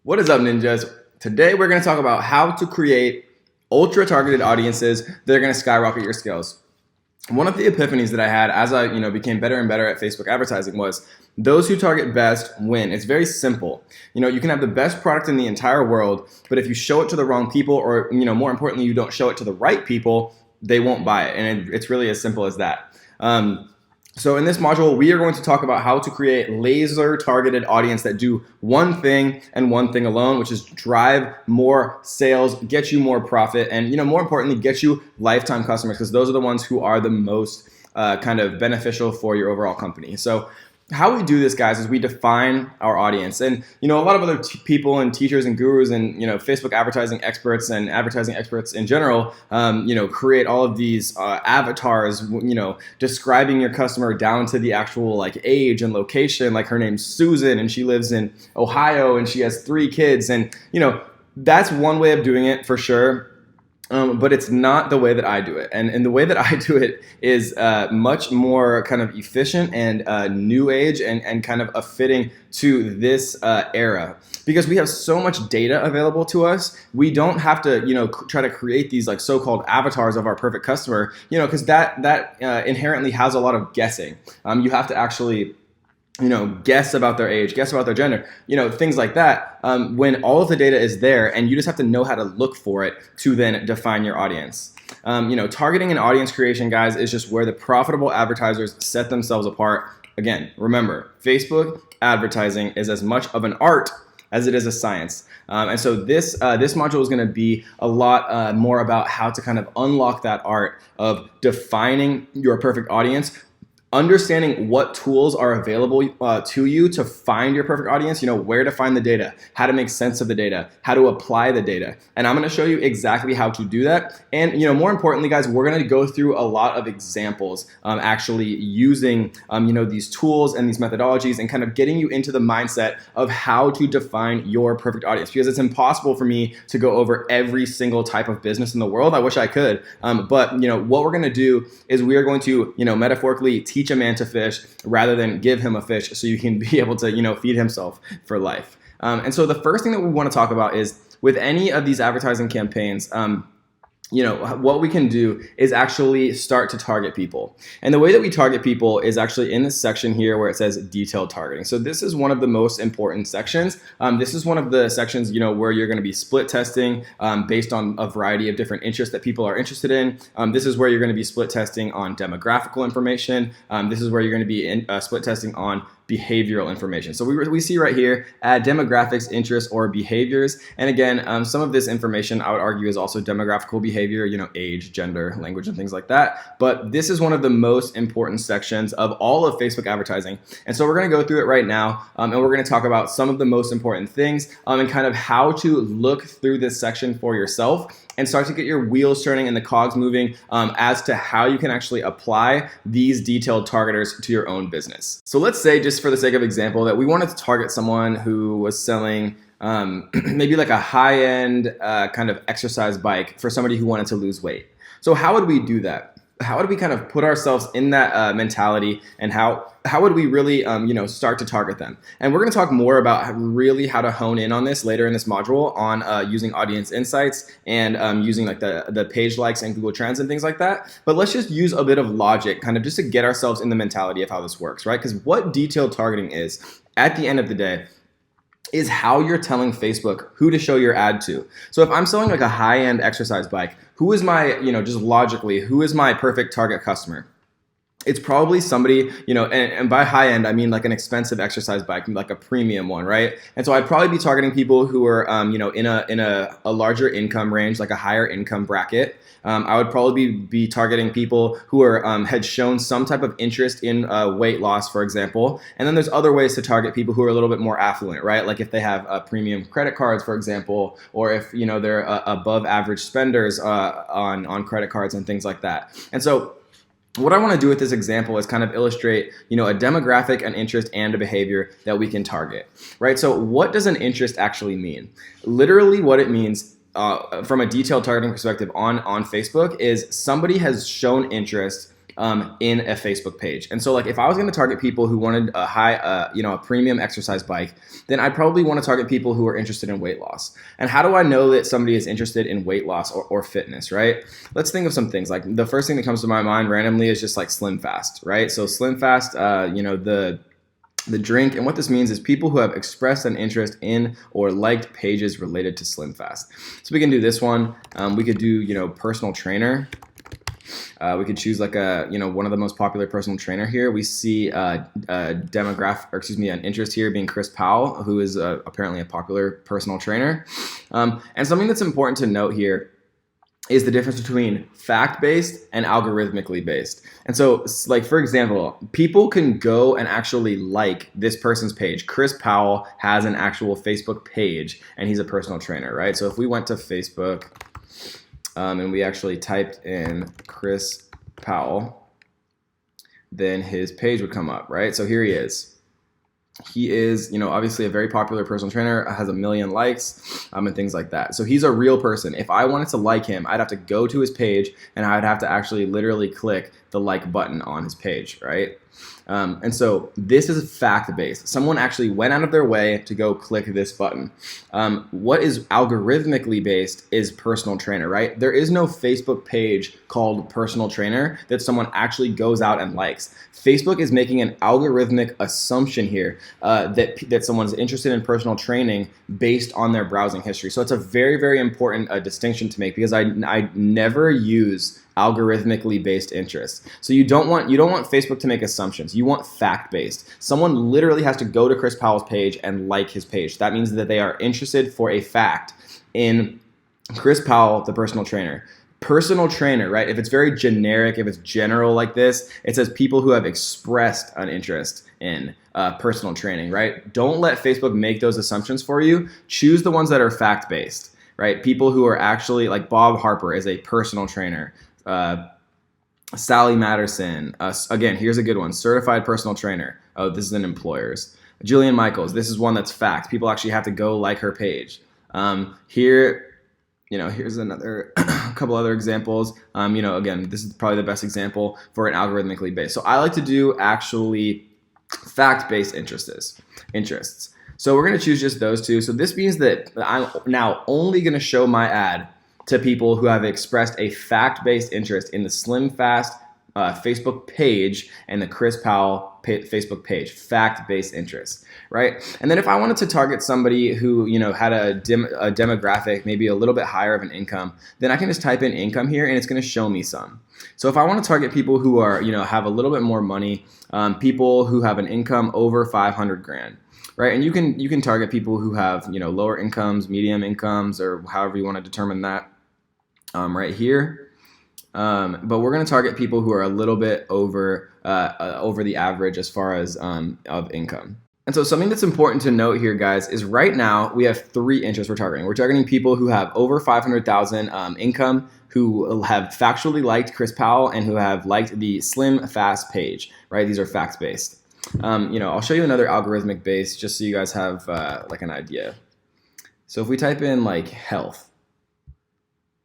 What is up, ninjas? Today we're going to talk about how to create ultra targeted audiences that are going to skyrocket your skills. One of the epiphanies that I had as I became better and better at Facebook advertising was those who target best win. It's very simple. You can have the best product in the entire world, but if you show it to the wrong people, or more importantly, you don't show it to the right people, they won't buy it. And it's really as simple as that. So in this module, we are going to talk about how to create laser targeted audience that do one thing and one thing alone, which is drive more sales, get you more profit, and more importantly, get you lifetime customers, because those are the ones who are the most kind of beneficial for your overall company. So how we do this, guys, is we define our audience. And a lot of other people and teachers and gurus and Facebook advertising experts and advertising experts in general create all of these avatars describing your customer down to the actual age and location. Like, her name's Susan and she lives in Ohio and she has 3 kids, and that's one way of doing it for sure. But it's not the way that I do it. And the way that I do it is much more kind of efficient and new age and kind of a fitting to this era. Because we have so much data available to us, we don't have to, try to create these so-called avatars of our perfect customer, because that inherently has a lot of guessing. You have to actually guess about their age, guess about their gender, things like that, when all of the data is there, and you just have to know how to look for it to then define your audience. Targeting and audience creation, guys, is just where the profitable advertisers set themselves apart. Again, remember, Facebook advertising is as much of an art as it is a science. And so this module is going to be a lot more about how to kind of unlock that art of defining your perfect audience, understanding what tools are available to you to find your perfect audience, where to find the data, how to make sense of the data, how to apply the data. And I'm going to show you exactly how to do that. And, more importantly, guys, we're going to go through a lot of examples actually using, these tools and these methodologies, and kind of getting you into the mindset of how to define your perfect audience, because it's impossible for me to go over every single type of business in the world. I wish I could. But, what we're going to do is we are going to, metaphorically teach a man to fish rather than give him a fish so you can be able to, feed himself for life. And so the first thing that we want to talk about is with any of these advertising campaigns, what we can do is actually start to target people. And the way that we target people is actually in this section here where it says detailed targeting. So this is one of the most important sections. This is one of the sections, where you're going to be split testing based on a variety of different interests that people are interested in. This is where you're going to be split testing on demographical information. This is where you're going to be split testing on behavioral information. So we see right here, add demographics, interests, or behaviors. And again, some of this information I would argue is also demographical behavior, age, gender, language, and things like that. But this is one of the most important sections of all of Facebook advertising. And so we're going to go through it right now, and we're going to talk about some of the most important things and kind of how to look through this section for yourself and start to get your wheels turning and the cogs moving as to how you can actually apply these detailed targeters to your own business. So let's say, just for the sake of example, that we wanted to target someone who was selling maybe like a high-end kind of exercise bike for somebody who wanted to lose weight. So how would we do that? How would we kind of put ourselves in that mentality, and how would we really start to target them? And we're going to talk more about really how to hone in on this later in this module on using audience insights and using the page likes and Google Trends and things like that. But let's just use a bit of logic kind of just to get ourselves in the mentality of how this works, right? Because what detailed targeting is, at the end of the day, is how you're telling Facebook who to show your ad to. So if I'm selling like a high-end exercise bike, who is my, just logically, who is my perfect target customer? It's probably somebody, and by high end, I mean like an expensive exercise bike, like a premium one, right? And so I'd probably be targeting people who are, in a larger income range, like a higher income bracket. I would probably be targeting people who are had shown some type of interest in weight loss, for example. And then there's other ways to target people who are a little bit more affluent, right? Like if they have premium credit cards, for example, or if they're above average spenders on credit cards and things like that. And so what I want to do with this example is kind of illustrate, a demographic, an interest, and a behavior that we can target, right? So what does an interest actually mean? Literally what it means from a detailed targeting perspective on Facebook is somebody has shown interest in a Facebook page. And so like if I was going to target people who wanted a high, a premium exercise bike, then I'd probably want to target people who are interested in weight loss. And how do I know that somebody is interested in weight loss or fitness, right? Let's think of some things. Like the first thing that comes to my mind randomly is just like Slim Fast, right? So Slim Fast, the drink, and what this means is people who have expressed an interest in or liked pages related to Slim Fast. So we can do this one. We could do, personal trainer. We could choose like one of the most popular personal trainer here. We see an interest here being Chris Powell, who is apparently a popular personal trainer. And something that's important to note here is the difference between fact-based and algorithmically based. And so, like, for example, people can go and actually like this person's page. Chris Powell has an actual Facebook page, and he's a personal trainer, right? So if we went to Facebook and we actually typed in Chris Powell, then his page would come up, right? So here he is. He is, obviously a very popular personal trainer, has 1 million likes, and things like that. So he's a real person. If I wanted to like him, I'd have to go to his page and I'd have to actually literally click the like button on his page, right? And so this is fact-based. Someone actually went out of their way to go click this button. What is algorithmically based is personal trainer, right? There is no Facebook page called personal trainer that someone actually goes out and likes. Facebook is making an algorithmic assumption here that someone's interested in personal training based on their browsing history. So it's a very, very important distinction to make, because I never use algorithmically based interests. So you don't want Facebook to make assumptions. You want fact-based. Someone literally has to go to Chris Powell's page and like his page. That means that they are interested for a fact in Chris Powell, the personal trainer. Personal trainer, right? If it's very generic, if it's general like this, it says people who have expressed an interest in personal training, right? Don't let Facebook make those assumptions for you. Choose the ones that are fact-based, right? People who are actually, like Bob Harper is a personal trainer. Sally Matterson, again, here's a good one, certified personal trainer. Oh, this is an employer's. Jillian Michaels, this is one that's fact. People actually have to go like her page. Here's another couple other examples. Again, this is probably the best example for an algorithmically based. So I like to do actually fact-based interests. So we're going to choose just those two. So this means that I'm now only going to show my ad to people who have expressed a fact-based interest in the Slim Fast Facebook page and the Chris Powell Facebook page, fact-based interest, right? And then if I wanted to target somebody who, had a demographic, maybe a little bit higher of an income, then I can just type in income here and it's going to show me some. So if I want to target people who are, have a little bit more money, people who have an income over 500 grand, right? And you can target people who have, lower incomes, medium incomes, or however you want to determine that, right here. But we're going to target people who are a little bit over the average as far as of income. And so something that's important to note here, guys, is right now we have 3 interests we're targeting. We're targeting people who have over 500,000 income, who have factually liked Chris Powell, and who have liked the Slim Fast page, right? These are facts-based. I'll show you another algorithmic base just so you guys have like an idea. So if we type in like health,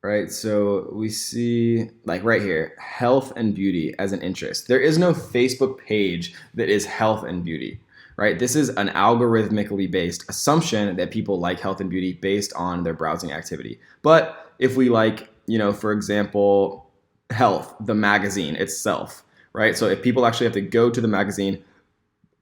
right? So we see like right here, health and beauty as an interest. There is no Facebook page that is health and beauty, right? This is an algorithmically based assumption that people like health and beauty based on their browsing activity. But if we like, for example, health, the magazine itself, right? So if people actually have to go to the magazine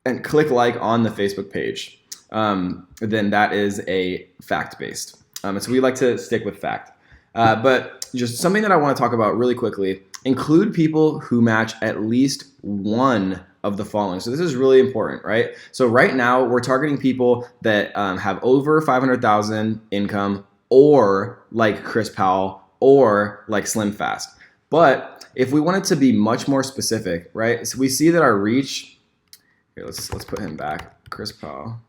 and click like on the Facebook page, then that is a fact-based. So we like to stick with fact. But just something that I want to talk about really quickly, include people who match at least one of the following. So this is really important, right? So right now we're targeting people that have over 500,000 income, or like Chris Powell, or like Slim Fast. But if we wanted to be much more specific, right? So we see that our reach, here, let's put him back, Chris Powell.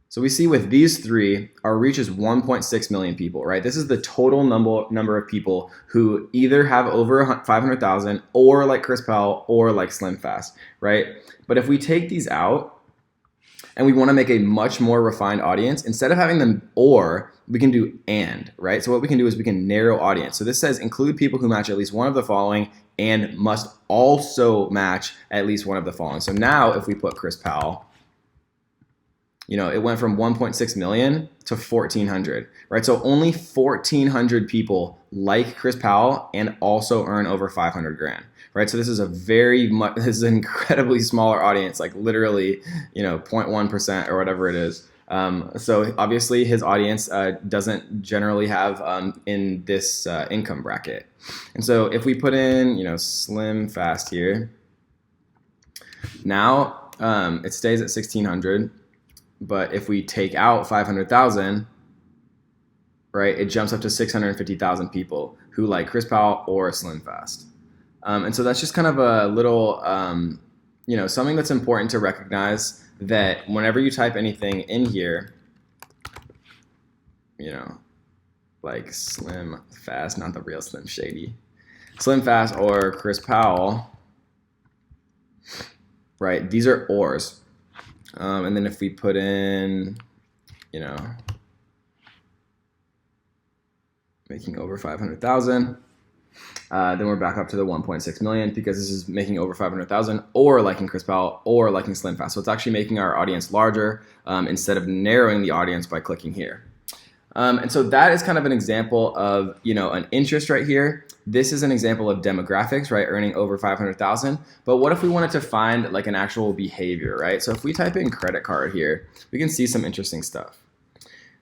So we see with these 3, our reach is 1.6 million people, right? This is the total number of people who either have over 500,000, or like Chris Powell, or like Slim Fast, right? But if we take these out, and we want to make a much more refined audience. Instead of having them or, we can do and, right? So what we can do is we can narrow audience. So this says include people who match at least one of the following and must also match at least one of the following. So now if we put Chris Powell, it went from 1.6 million to 1,400, right? So only 1,400 people like Chris Powell and also earn over 500 grand, right? So this is this is an incredibly smaller audience, like literally, 0.1% or whatever it is. So obviously his audience doesn't generally have in this income bracket. And so if we put in, Slim Fast here, now it stays at 1,600. But if we take out 500,000, right, it jumps up to 650,000 people who like Chris Powell or Slim Fast. And so that's just kind of a little, something that's important to recognize, that whenever you type anything in here, like Slim Fast, not the real Slim Shady, Slim Fast or Chris Powell, right, these are ors. And then if we put in, making over 500,000, then we're back up to the 1.6 million because this is making over 500,000 or liking Chris Powell or liking Slim Fast. So it's actually making our audience larger instead of narrowing the audience by clicking here. And so that is kind of an example of, an interest right here. This is an example of demographics, right? Earning over 500,000. But what if we wanted to find like an actual behavior, right? So if we type in credit card here, we can see some interesting stuff.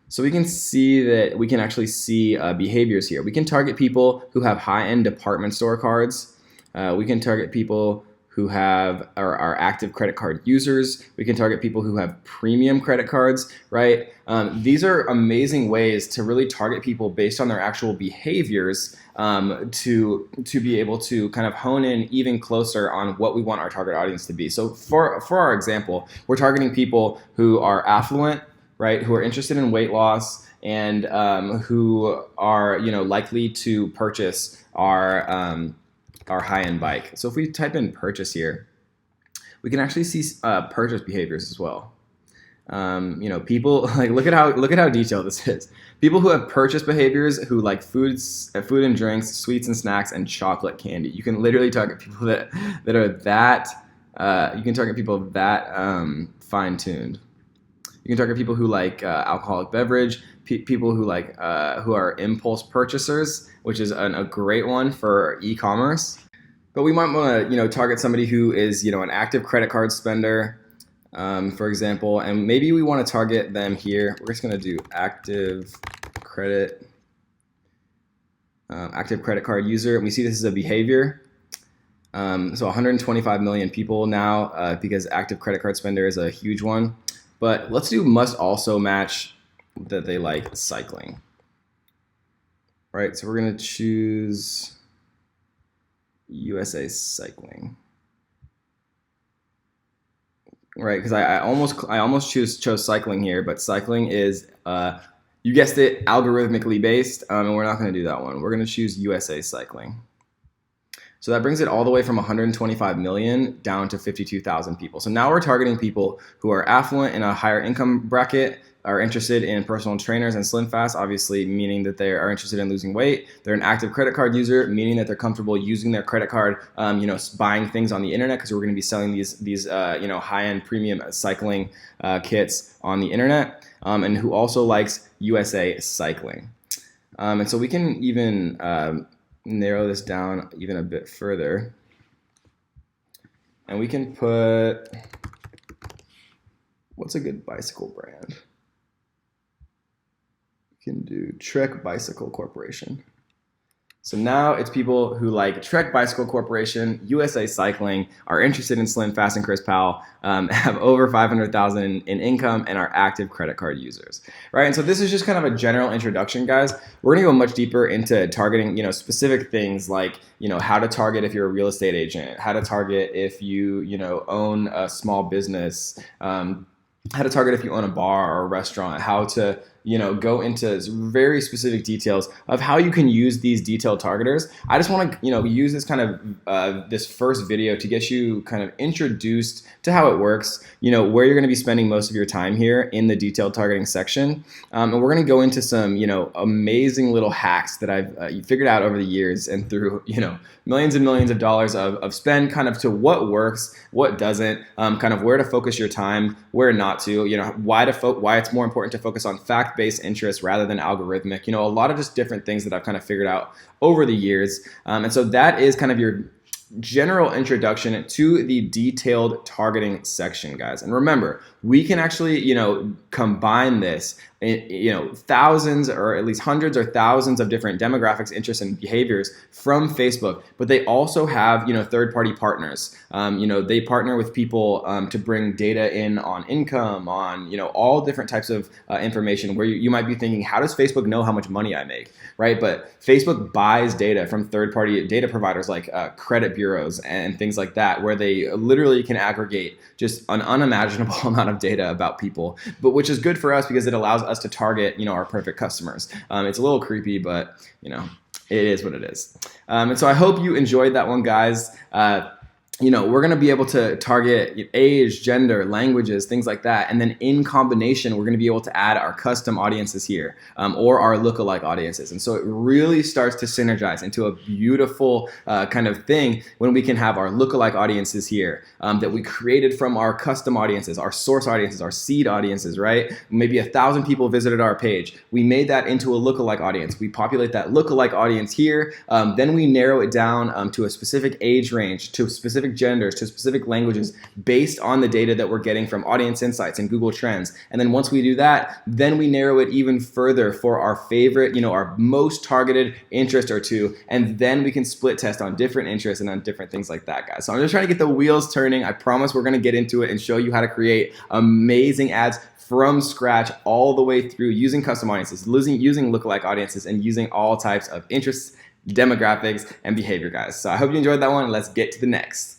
So we can see that we can actually see behaviors here. We can target people who have high-end department store cards. We can target people who are active credit card users. We can target people who have premium credit cards, right? These are amazing ways to really target people based on their actual behaviors to be able to kind of hone in even closer on what we want our target audience to be. So for our example, we're targeting people who are affluent, right? Who are interested in weight loss and who are likely to purchase our high-end bike. So if we type in purchase here, we can actually see purchase behaviors as well. People like look at how detailed this is. People who have purchase behaviors who like food and drinks, sweets and snacks, and chocolate candy. You can literally target people that are that. You can target people that fine-tuned. You can target people who like alcoholic beverage. People who like who are impulse purchasers, which is a great one for e-commerce. But we might want to target somebody who is an active credit card spender, for example, and maybe we want to target them here. We're just going to do active credit card user, and we see this is a behavior. So 125 million people now because active credit card spender is a huge one. But let's do must also match that they like cycling. Right, so we're going to choose USA Cycling. Right, because I almost chose cycling here, but cycling is, you guessed it, algorithmically based, and we're not going to do that one. We're going to choose USA Cycling. So that brings it all the way from 125 million down to 52,000 people. So now we're targeting people who are affluent in a higher income bracket, are interested in personal trainers and Slim Fast, obviously meaning that they are interested in losing weight. They're an active credit card user, meaning that they're comfortable using their credit card, buying things on the internet, because we're going to be selling these high-end premium cycling kits on the internet, and who also likes USA Cycling. And so we can even narrow this down even a bit further, and we can put, what's a good bicycle brand? We can do Trek Bicycle Corporation. So now it's people who like Trek Bicycle Corporation, USA Cycling, are interested in Slim Fast and Chris Powell, have over 500,000 in income, and are active credit card users, right? And so this is just kind of a general introduction, guys. We're gonna go much deeper into targeting, specific things like, how to target if you're a real estate agent, how to target if you, own a small business, how to target if you own a bar or a restaurant, how to go into very specific details of how you can use these detailed targeters. I just want to, use this kind of this first video to get you kind of introduced to how it works, where you're going to be spending most of your time here in the detailed targeting section. And we're going to go into some, amazing little hacks that I've figured out over the years and through, millions and millions of dollars of spend, kind of to what works, what doesn't, kind of where to focus your time, where not to, why it's more important to focus on fact-based interest rather than algorithmic, a lot of just different things that I've kind of figured out over the years. And so that is kind of your general introduction to the detailed targeting section, guys. And remember, we can actually, combine this thousands or at least hundreds or thousands of different demographics, interests, and behaviors from Facebook, but they also have, third-party partners. They partner with people to bring data in on income, on, all different types of information where you might be thinking, how does Facebook know how much money I make, right? But Facebook buys data from third-party data providers like credit bureaus and things like that, where they literally can aggregate just an unimaginable amount of data about people, but which is good for us because it allows us to target, our perfect customers. It's a little creepy, but it is what it is. And so I hope you enjoyed that one, guys. We're going to be able to target age, gender, languages, things like that. And then in combination, we're going to be able to add our custom audiences here, or our lookalike audiences. And so it really starts to synergize into a beautiful kind of thing when we can have our lookalike audiences here that we created from our custom audiences, our source audiences, our seed audiences, right? Maybe 1,000 people visited our page. We made that into a lookalike audience. We populate that lookalike audience here. Then we narrow it down to a specific age range, to specific genders, to specific languages based on the data that we're getting from Audience Insights and Google Trends. And then once we do that, then we narrow it even further for our favorite, our most targeted interest or two. And then we can split test on different interests and on different things like that, guys. So I'm just trying to get the wheels turning. I promise we're going to get into it and show you how to create amazing ads from scratch all the way through using custom audiences, using lookalike audiences, and using all types of interests, demographics, and behavior, guys. So I hope you enjoyed that one. Let's get to the next.